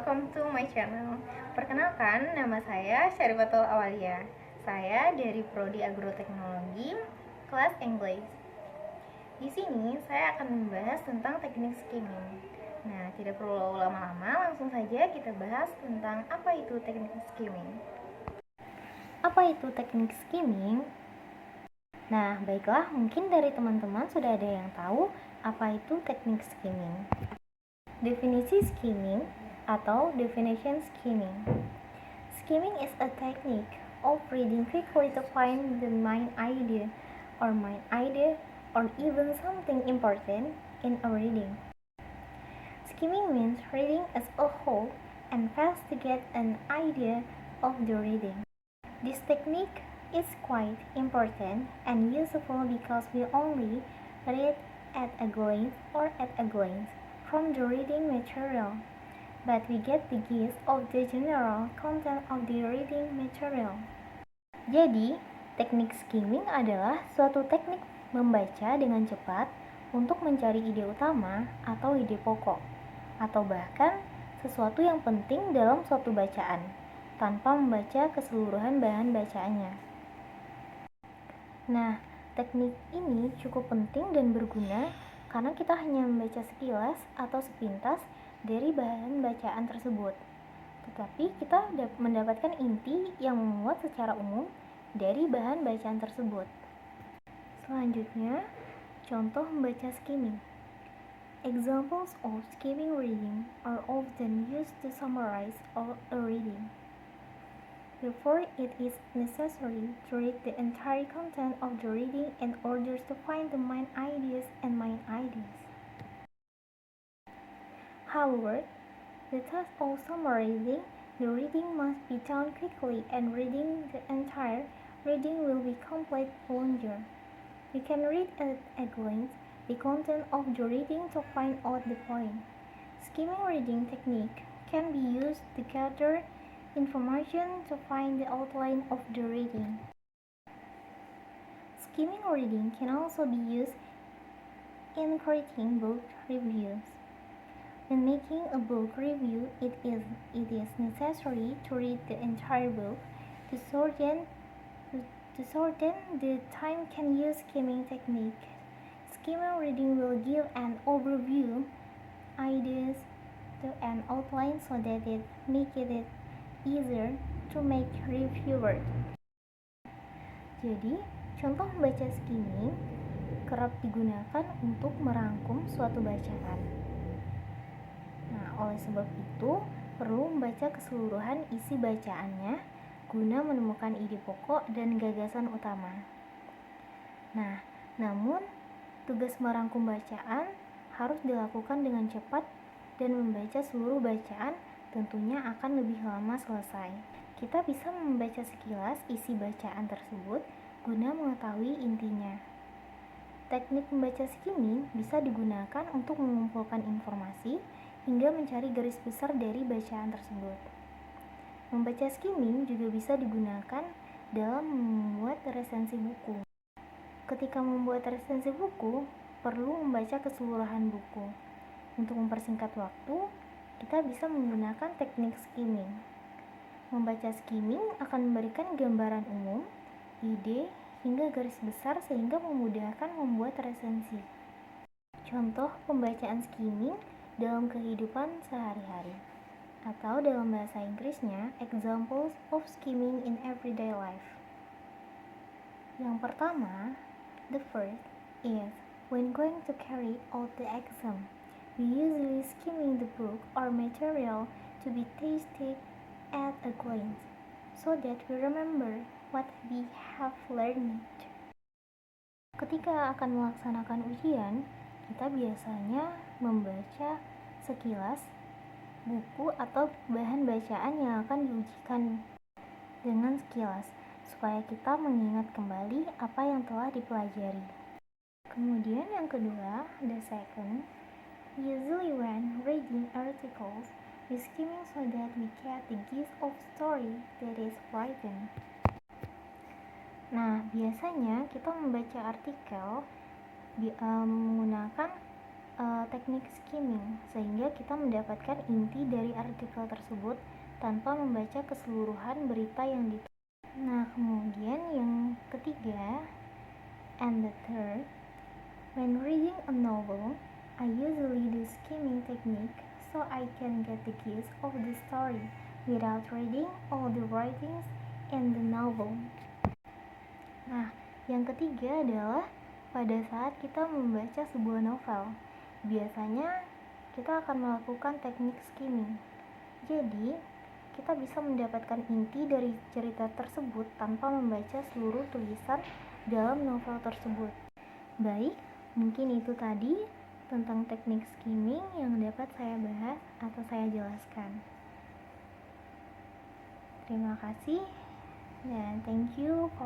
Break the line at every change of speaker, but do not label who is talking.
welcome to my channel. Perkenalkan, nama saya Syarifatul Awalia. Saya dari Prodi Agroteknologi, kelas English. Di sini saya akan membahas tentang teknik skimming. Nah, tidak perlu lama-lama, langsung saja kita bahas tentang apa itu teknik skimming. Apa itu teknik skimming? Nah, baiklah, mungkin dari teman-teman sudah ada yang tahu apa itu teknik skimming. Definisi skimming atau definition skimming. Skimming is a technique of reading quickly to find the main idea or even something important in a reading. Skimming means reading as a whole and fast to get an idea of the reading. This technique is quite important and useful because we only read at a glance from the reading material, but we get the gist of the general content of the reading material. Jadi, teknik skimming adalah suatu teknik membaca dengan cepat untuk mencari ide utama atau ide pokok, atau bahkan sesuatu yang penting dalam suatu bacaan, tanpa membaca keseluruhan bahan bacaannya. Nah, teknik ini cukup penting dan berguna karena kita hanya membaca sekilas atau sepintas dari bahan bacaan tersebut, tetapi kita mendapatkan inti yang memuat secara umum dari bahan bacaan tersebut. Selanjutnya, contoh membaca skimming. Examples of skimming reading are often used to summarize a reading. Therefore, it is necessary to read the entire content of the reading in order to find the main ideas. However, the task of summarizing the reading must be done quickly, and reading the entire reading will be complete longer. You can read at a glance the content of the reading to find out the point. Skimming reading technique can be used to gather information to find the outline of the reading. Skimming reading can also be used in creating book reviews. When making a book review, it is necessary to read the entire book. To shorten the time can use skimming technique. Skimming reading will give an overview, ideas, and outline so that it makes it easier to make reviewer. Jadi, contoh membaca skimming kerap digunakan untuk merangkum suatu bacaan. Nah, oleh sebab itu, perlu membaca keseluruhan isi bacaannya guna menemukan ide pokok dan gagasan utama. Nah, namun tugas merangkum bacaan harus dilakukan dengan cepat dan membaca seluruh bacaan tentunya akan lebih lama selesai. Kita bisa membaca sekilas isi bacaan tersebut guna mengetahui intinya. Teknik membaca skimming bisa digunakan untuk mengumpulkan informasi hingga mencari garis besar dari bacaan tersebut. Membaca skimming juga bisa digunakan dalam membuat resensi buku. Ketika membuat resensi buku, perlu membaca keseluruhan buku. Untuk mempersingkat waktu, kita bisa menggunakan teknik skimming. Membaca skimming akan memberikan gambaran umum, ide, hingga garis besar sehingga memudahkan membuat resensi. Contoh pembacaan skimming dalam kehidupan sehari-hari, atau dalam bahasa Inggrisnya, examples of skimming in everyday life. Yang pertama, the first is when going to carry out the exam. We usually skimming the book or material to be tasted at a glance, so that we remember what we have learned. Ketika akan melaksanakan ujian, kita biasanya membaca sekilas buku atau bahan bacaan yang akan diujikan dengan sekilas, supaya kita mengingat kembali apa yang telah dipelajari. Kemudian yang kedua, the second, usually when reading articles, we skimming so that we get the gist of story that is written. Nah, biasanya kita membaca artikel menggunakan teknik skimming, sehingga kita mendapatkan inti dari artikel tersebut tanpa membaca keseluruhan berita yang ditulis. Nah, kemudian yang ketiga, and the third, when reading a novel, I usually do skimming technique so I can get the gist of the story without reading all the writings in the novel. Nah, yang ketiga adalah pada saat kita membaca sebuah novel, biasanya kita akan melakukan teknik skimming. Jadi, kita bisa mendapatkan inti dari cerita tersebut tanpa membaca seluruh tulisan dalam novel tersebut. Baik, mungkin itu tadi tentang teknik skimming yang dapat saya bahas atau saya jelaskan. Terima kasih dan thank you for